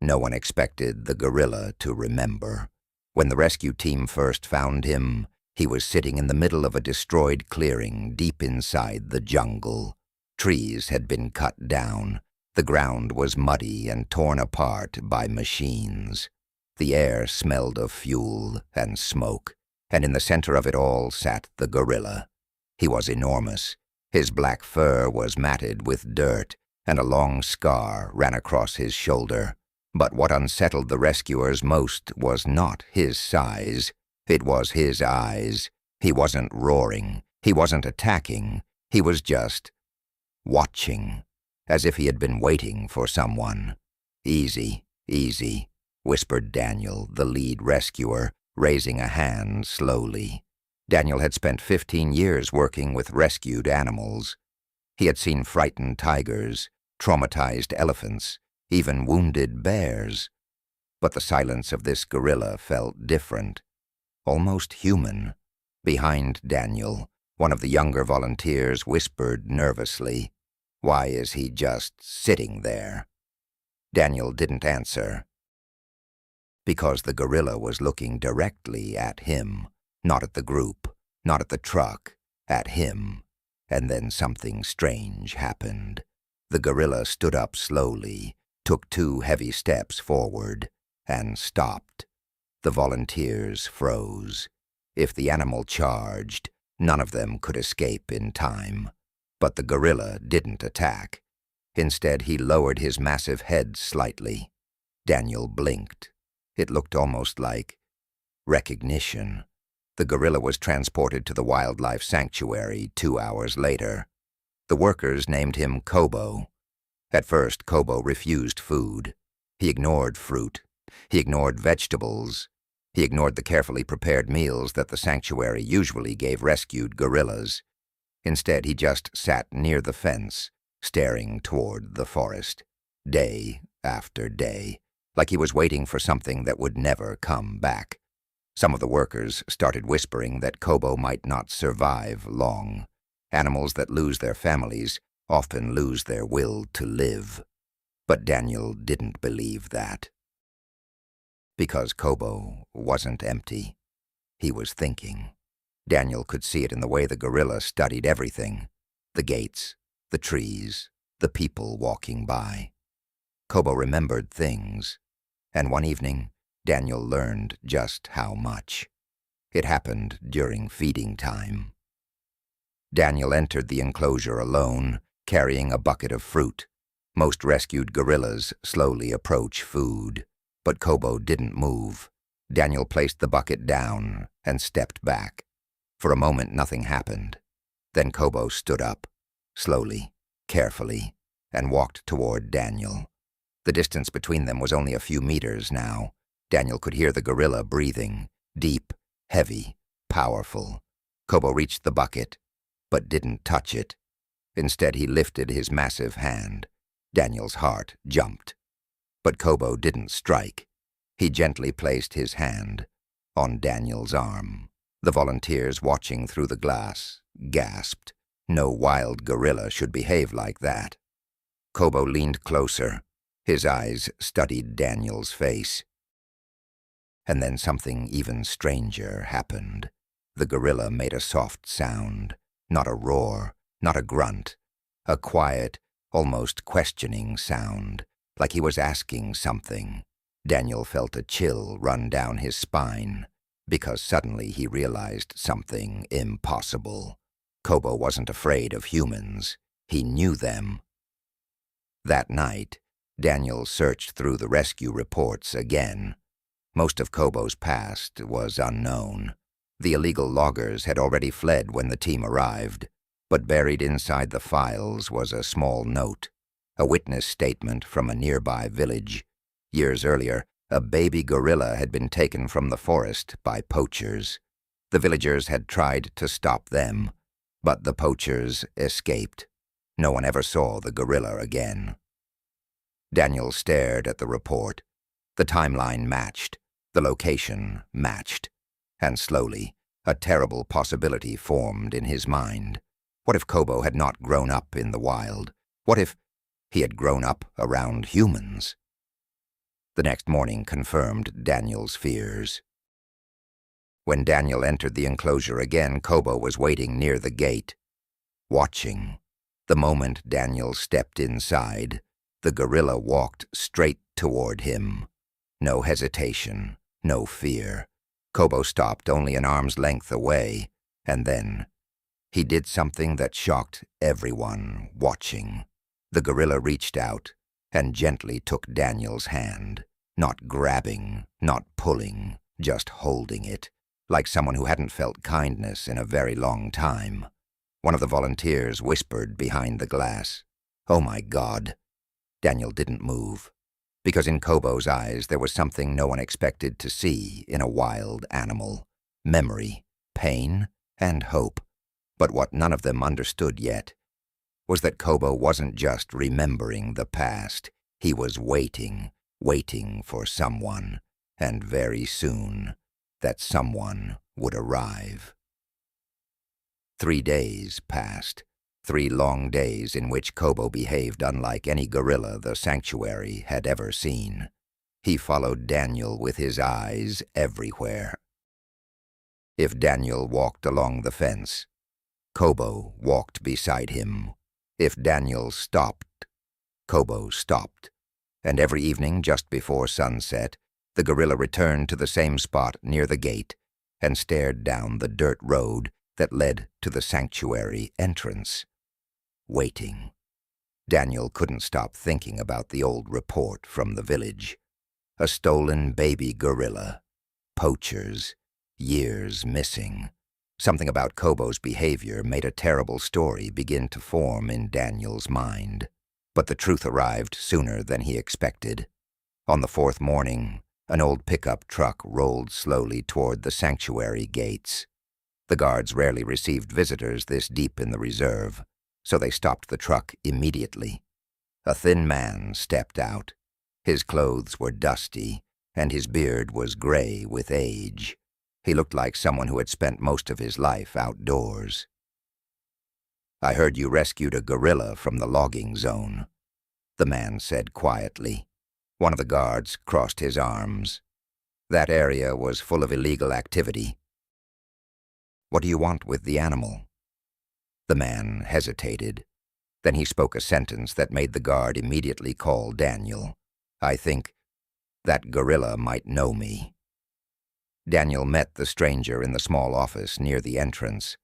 No one expected the gorilla to remember. When the rescue team first found him, he was sitting in the middle of a destroyed clearing deep inside the jungle. Trees had been cut down. The ground was muddy and torn apart by machines. The air smelled of fuel and smoke, and in the center of it all sat the gorilla. He was enormous. His black fur was matted with dirt, and a long scar ran across his shoulder. But what unsettled the rescuers most was not his size. It was his eyes. He wasn't roaring. He wasn't attacking. He was just watching, as if he had been waiting for someone. "Easy, easy," whispered Daniel, the lead rescuer, raising a hand slowly. Daniel had spent 15 years working with rescued animals. He had seen frightened tigers, traumatized elephants, even wounded bears. But the silence of this gorilla felt different, almost human. Behind Daniel, one of the younger volunteers whispered nervously, "Why is he just sitting there?" Daniel didn't answer. Because the gorilla was looking directly at him, not at the group, not at the truck, at him. And then something strange happened. The gorilla stood up slowly, took 2 heavy steps forward, and stopped. The volunteers froze. If the animal charged, none of them could escape in time. But the gorilla didn't attack. Instead, he lowered his massive head slightly. Daniel blinked. It looked almost like recognition. The gorilla was transported to the wildlife sanctuary 2 hours later. The workers named him Kobo. At first, Kobo refused food. He ignored fruit. He ignored vegetables. He ignored the carefully prepared meals that the sanctuary usually gave rescued gorillas. Instead, he just sat near the fence, staring toward the forest, day after day, like he was waiting for something that would never come back. Some of the workers started whispering that Kobo might not survive long. Animals that lose their families often lose their will to live. But Daniel didn't believe that. Because Kobo wasn't empty. He was thinking. Daniel could see it in the way the gorilla studied everything. The gates, the trees, the people walking by. Kobo remembered things. And one evening, Daniel learned just how much. It happened during feeding time. Daniel entered the enclosure alone, carrying a bucket of fruit. Most rescued gorillas slowly approach food, but Kobo didn't move. Daniel placed the bucket down and stepped back. For a moment, nothing happened. Then Kobo stood up, slowly, carefully, and walked toward Daniel. The distance between them was only a few meters now. Daniel could hear the gorilla breathing, deep, heavy, powerful. Kobo reached the bucket, but didn't touch it. Instead, he lifted his massive hand. Daniel's heart jumped. But Kobo didn't strike. He gently placed his hand on Daniel's arm. The volunteers watching through the glass gasped. No wild gorilla should behave like that. Kobo leaned closer. His eyes studied Daniel's face. And then something even stranger happened. The gorilla made a soft sound, not a roar, not a grunt, a quiet, almost questioning sound, like he was asking something. Daniel felt a chill run down his spine, because suddenly he realized something impossible. Kobo wasn't afraid of humans. He knew them. That night, Daniel searched through the rescue reports again. Most of Kobo's past was unknown. The illegal loggers had already fled when the team arrived, but buried inside the files was a small note, a witness statement from a nearby village. Years earlier, a baby gorilla had been taken from the forest by poachers. The villagers had tried to stop them, but the poachers escaped. No one ever saw the gorilla again. Daniel stared at the report. The timeline matched. The location matched. And slowly, a terrible possibility formed in his mind. What if Kobo had not grown up in the wild? What if he had grown up around humans? The next morning confirmed Daniel's fears. When Daniel entered the enclosure again, Kobo was waiting near the gate, watching. The moment Daniel stepped inside, the gorilla walked straight toward him. No hesitation, no fear. Kobo stopped only an arm's length away, and then he did something that shocked everyone watching. The gorilla reached out and gently took Daniel's hand, not grabbing, not pulling, just holding it, like someone who hadn't felt kindness in a very long time. One of the volunteers whispered behind the glass, "Oh my God." Daniel didn't move, because in Kobo's eyes there was something no one expected to see in a wild animal: memory, pain, and hope. But what none of them understood yet was that Kobo wasn't just remembering the past. He was waiting for someone, and very soon that someone would arrive. 3 days passed, 3 long days in which Kobo behaved unlike any gorilla the sanctuary had ever seen. He followed Daniel with his eyes everywhere. If Daniel walked along the fence, Kobo walked beside him. If Daniel stopped, Kobo stopped. And every evening, just before sunset, the gorilla returned to the same spot near the gate and stared down the dirt road that led to the sanctuary entrance, waiting. Daniel couldn't stop thinking about the old report from the village. A stolen baby gorilla, poachers, years missing. Something about Kobo's behavior made a terrible story begin to form in Daniel's mind. But the truth arrived sooner than he expected. On the 4th morning, an old pickup truck rolled slowly toward the sanctuary gates. The guards rarely received visitors this deep in the reserve, so they stopped the truck immediately. A thin man stepped out. His clothes were dusty, and his beard was gray with age. He looked like someone who had spent most of his life outdoors. "I heard you rescued a gorilla from the logging zone," the man said quietly. One of the guards crossed his arms. "That area was full of illegal activity. What do you want with the animal?" The man hesitated. Then he spoke a sentence that made the guard immediately call Daniel. "I think that gorilla might know me." Daniel met the stranger in the small office near the entrance.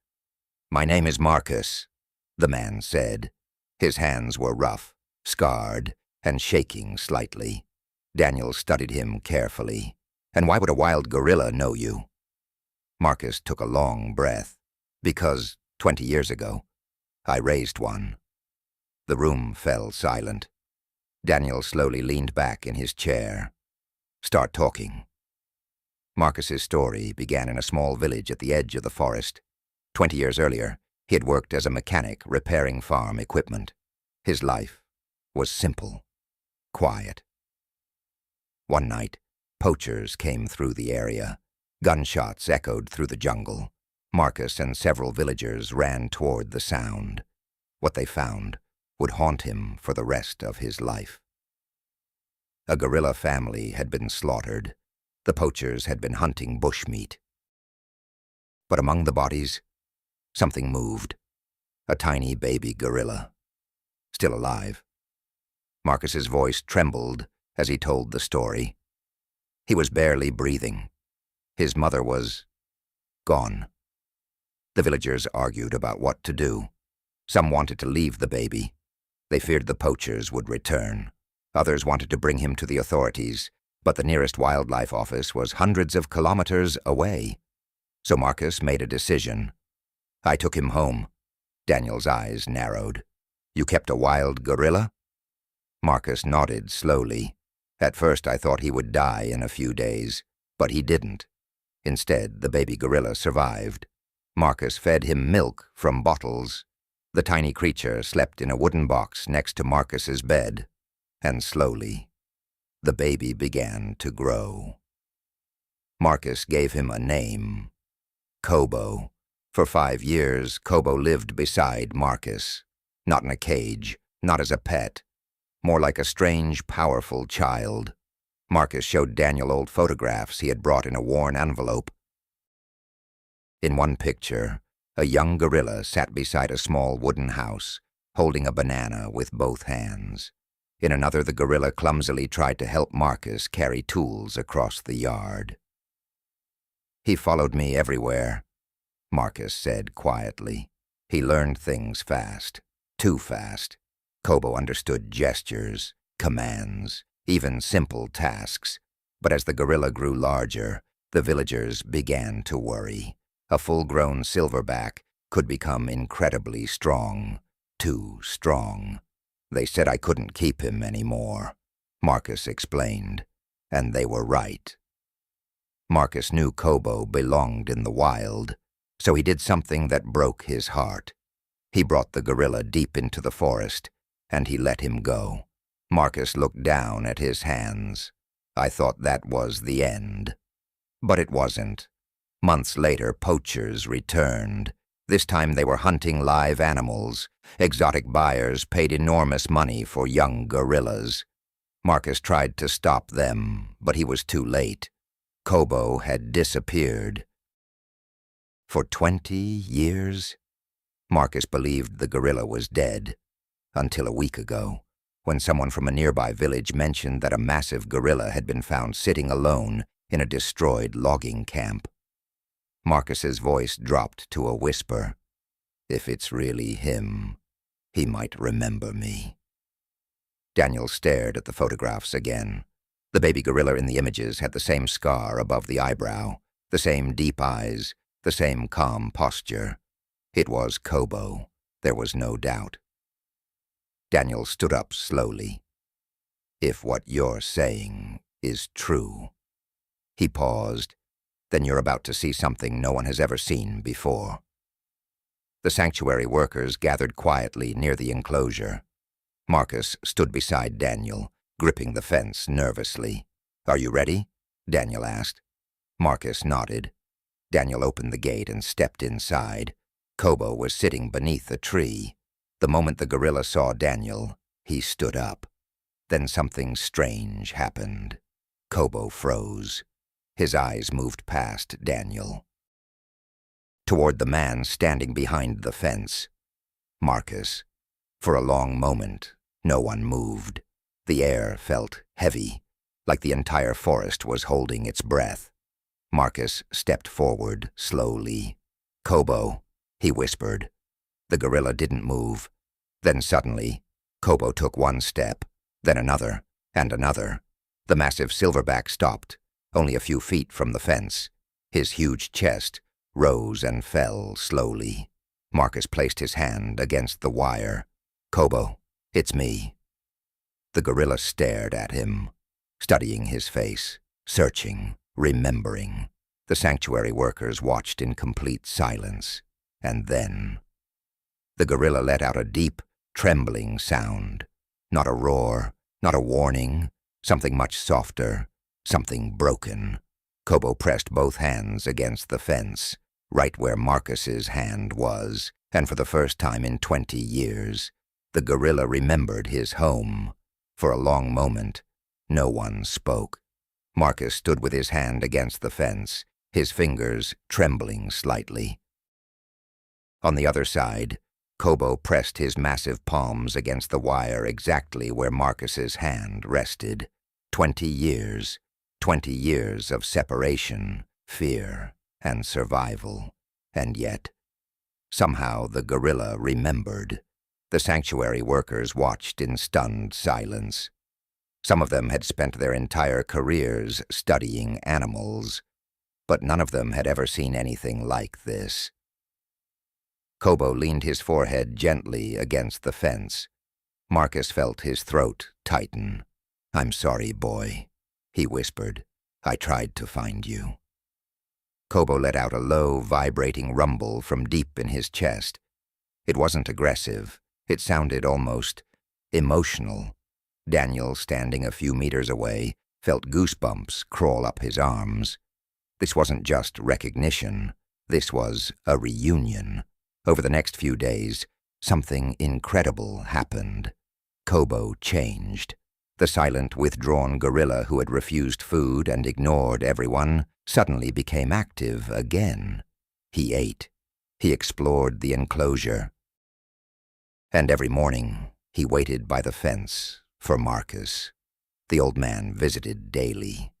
"My name is Marcus," the man said. His hands were rough, scarred, and shaking slightly. Daniel studied him carefully. "And why would a wild gorilla know you?" Marcus took a long breath. "Because 20 years ago, I raised one." The room fell silent. Daniel slowly leaned back in his chair. "Start talking." Marcus's story began in a small village at the edge of the forest. 20 years earlier, he had worked as a mechanic repairing farm equipment. His life was simple, quiet. One night, poachers came through the area. Gunshots echoed through the jungle. Marcus and several villagers ran toward the sound. What they found would haunt him for the rest of his life. A gorilla family had been slaughtered. The poachers had been hunting bushmeat. But among the bodies, something moved. A tiny baby gorilla, still alive. Marcus's voice trembled as he told the story. He was barely breathing. His mother was gone. The villagers argued about what to do. Some wanted to leave the baby. They feared the poachers would return. Others wanted to bring him to the authorities, but the nearest wildlife office was hundreds of kilometers away. So Marcus made a decision. "I took him home." Daniel's eyes narrowed. "You kept a wild gorilla?" Marcus nodded slowly. "At first I thought he would die in a few days, but he didn't. Instead, the baby gorilla survived. Marcus fed him milk from bottles. The tiny creature slept in a wooden box next to Marcus's bed, and slowly, the baby began to grow. Marcus gave him a name, Kobo. For 5 years, Kobo lived beside Marcus, not in a cage, not as a pet, more like a strange, powerful child. Marcus showed Daniel old photographs he had brought in a worn envelope. In one picture, a young gorilla sat beside a small wooden house, holding a banana with both hands. In another, the gorilla clumsily tried to help Marcus carry tools across the yard. "He followed me everywhere," Marcus said quietly. "He learned things fast, too fast." Kobo understood gestures, commands, even simple tasks. But as the gorilla grew larger, the villagers began to worry. A full-grown silverback could become incredibly strong, too strong. "They said I couldn't keep him anymore," Marcus explained, and they were right. Marcus knew Kobo belonged in the wild, so he did something that broke his heart. He brought the gorilla deep into the forest, and he let him go. Marcus looked down at his hands. "I thought that was the end." But it wasn't. Months later, poachers returned. This time they were hunting live animals. Exotic buyers paid enormous money for young gorillas. Marcus tried to stop them, but he was too late. Kobo had disappeared. For 20 years, Marcus believed the gorilla was dead, until a week ago, when someone from a nearby village mentioned that a massive gorilla had been found sitting alone in a destroyed logging camp. Marcus's voice dropped to a whisper. "If it's really him, he might remember me." Daniel stared at the photographs again. The baby gorilla in the images had the same scar above the eyebrow, the same deep eyes, the same calm posture. It was Kobo, there was no doubt. Daniel stood up slowly. "If what you're saying is true." He paused. "Then you're about to see something no one has ever seen before." The sanctuary workers gathered quietly near the enclosure. Marcus stood beside Daniel, gripping the fence nervously. "Are you ready?" Daniel asked. Marcus nodded. Daniel opened the gate and stepped inside. Kobo was sitting beneath a tree. The moment the gorilla saw Daniel, he stood up. Then something strange happened. Kobo froze. His eyes moved past Daniel, toward the man standing behind the fence. Marcus. For a long moment, no one moved. The air felt heavy, like the entire forest was holding its breath. Marcus stepped forward slowly. "Kobo," he whispered. The gorilla didn't move. Then suddenly, Kobo took one step, then another, and another. The massive silverback stopped, only a few feet from the fence. His huge chest rose and fell slowly. Marcus placed his hand against the wire. "Kobo, it's me." The gorilla stared at him, studying his face, searching, remembering. The sanctuary workers watched in complete silence. And then the gorilla let out a deep, trembling sound. Not a roar, not a warning, something much softer, something broken. Kobo pressed both hands against the fence, right where Marcus's hand was, and for the first time in 20 years, the gorilla remembered his home. For a long moment, no one spoke. Marcus stood with his hand against the fence, his fingers trembling slightly. On the other side, Kobo pressed his massive palms against the wire exactly where Marcus's hand rested. 20 years. 20 years of separation, fear, and survival. And yet, somehow the gorilla remembered. The sanctuary workers watched in stunned silence. Some of them had spent their entire careers studying animals, but none of them had ever seen anything like this. Kobo leaned his forehead gently against the fence. Marcus felt his throat tighten. "I'm sorry, boy," he whispered. "I tried to find you." Kobo let out a low, vibrating rumble from deep in his chest. It wasn't aggressive. It sounded almost emotional. Daniel, standing a few meters away, felt goosebumps crawl up his arms. This wasn't just recognition. This was a reunion. Over the next few days, something incredible happened. Kobo changed. The silent, withdrawn gorilla who had refused food and ignored everyone suddenly became active again. He ate. He explored the enclosure. And every morning, he waited by the fence for Marcus. The old man visited daily.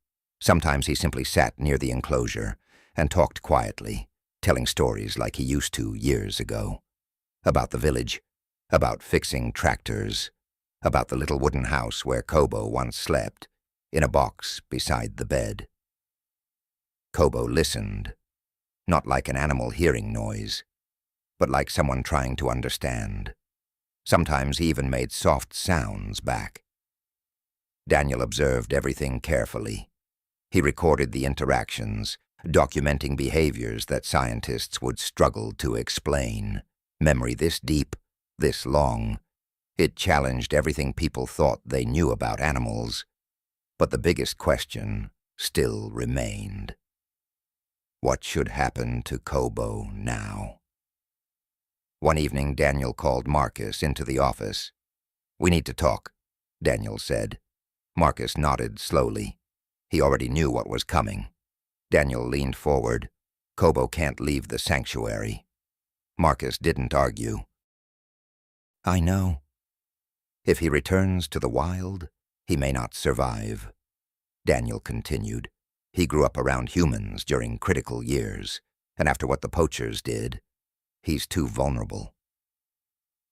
Sometimes he simply sat near the enclosure and talked quietly, telling stories like he used to years ago. About the village, about fixing tractors, about the little wooden house where Kobo once slept, in a box beside the bed. Kobo listened, not like an animal hearing noise, but like someone trying to understand. Sometimes he even made soft sounds back. Daniel observed everything carefully. He recorded the interactions, documenting behaviors that scientists would struggle to explain. Memory this deep, this long. It challenged everything people thought they knew about animals. But the biggest question still remained. What should happen to Kobo now? One evening, Daniel called Marcus into the office. "We need to talk," Daniel said. Marcus nodded slowly. He already knew what was coming. Daniel leaned forward. "Kobo can't leave the sanctuary." Marcus didn't argue. "I know. If he returns to the wild, he may not survive," Daniel continued. "He grew up around humans during critical years, and after what the poachers did, he's too vulnerable."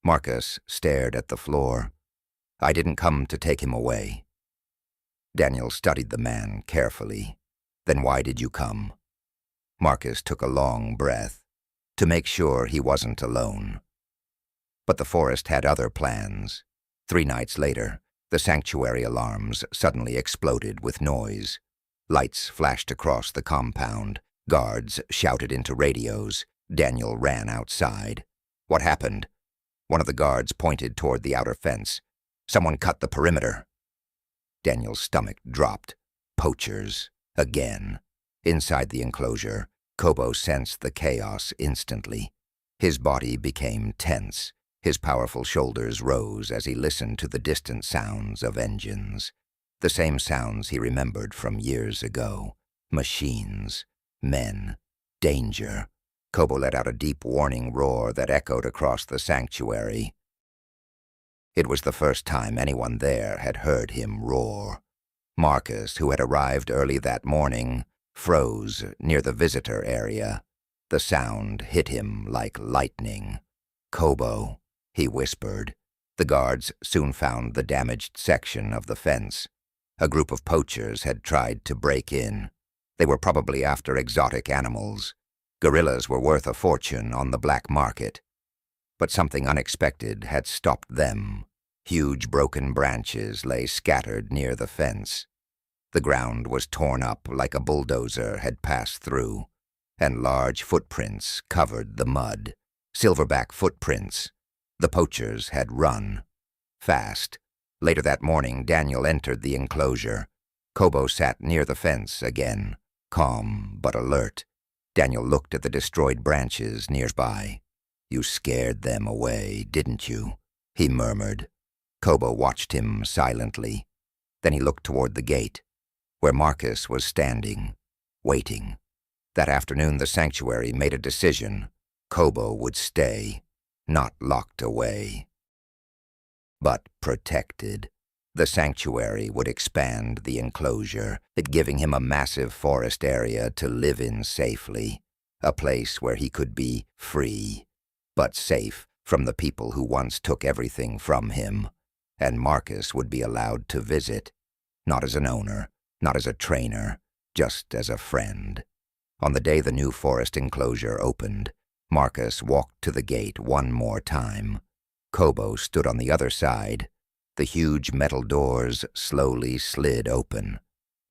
Marcus stared at the floor. "I didn't come to take him away." Daniel studied the man carefully. "Then why did you come?" Marcus took a long breath, to make sure he wasn't alone. But the forest had other plans. 3 nights later, the sanctuary alarms suddenly exploded with noise. Lights flashed across the compound. Guards shouted into radios. Daniel ran outside. "What happened?" One of the guards pointed toward the outer fence. "Someone cut the perimeter." Daniel's stomach dropped. Poachers. Again. Inside the enclosure, Kobo sensed the chaos instantly. His body became tense. His powerful shoulders rose as he listened to the distant sounds of engines. The same sounds he remembered from years ago. Machines. Men. Danger. Kobo let out a deep warning roar that echoed across the sanctuary. It was the first time anyone there had heard him roar. Marcus, who had arrived early that morning, froze near the visitor area. The sound hit him like lightning. "Kobo," he whispered. The guards soon found the damaged section of the fence. A group of poachers had tried to break in. They were probably after exotic animals. Gorillas were worth a fortune on the black market. But something unexpected had stopped them. Huge broken branches lay scattered near the fence. The ground was torn up like a bulldozer had passed through, and large footprints covered the mud. Silverback footprints. The poachers had run. Fast. Later that morning, Daniel entered the enclosure. Kobo sat near the fence again, calm but alert. Daniel looked at the destroyed branches nearby. "You scared them away, didn't you?" he murmured. Kobo watched him silently. Then he looked toward the gate, where Marcus was standing, waiting. That afternoon, the sanctuary made a decision. Kobo would stay, not locked away, but protected. The sanctuary would expand the enclosure, giving him a massive forest area to live in safely, a place where he could be free, but safe from the people who once took everything from him. And Marcus would be allowed to visit, not as an owner, not as a trainer, just as a friend. On the day the new forest enclosure opened, Marcus walked to the gate one more time. Kobo stood on the other side. The huge metal doors slowly slid open.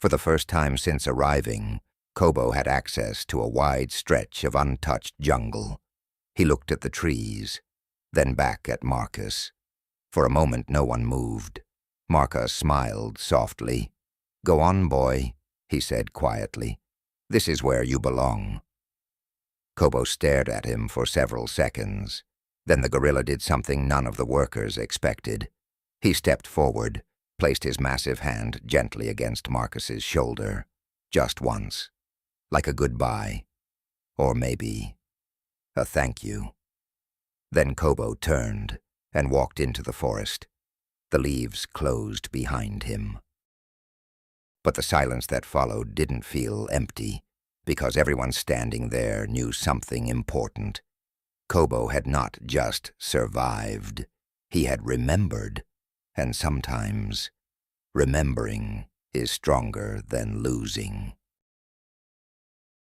For the first time since arriving, Kobo had access to a wide stretch of untouched jungle. He looked at the trees, then back at Marcus. For a moment no one moved. Marcus smiled softly. "Go on, boy," he said quietly. "This is where you belong." Kobo stared at him for several seconds. Then the gorilla did something none of the workers expected. He stepped forward, placed his massive hand gently against Marcus's shoulder, just once, like a goodbye, or maybe a thank you. Then Kobo turned and walked into the forest. The leaves closed behind him. But the silence that followed didn't feel empty, because everyone standing there knew something important. Kobo had not just survived, he had remembered, and sometimes remembering is stronger than losing.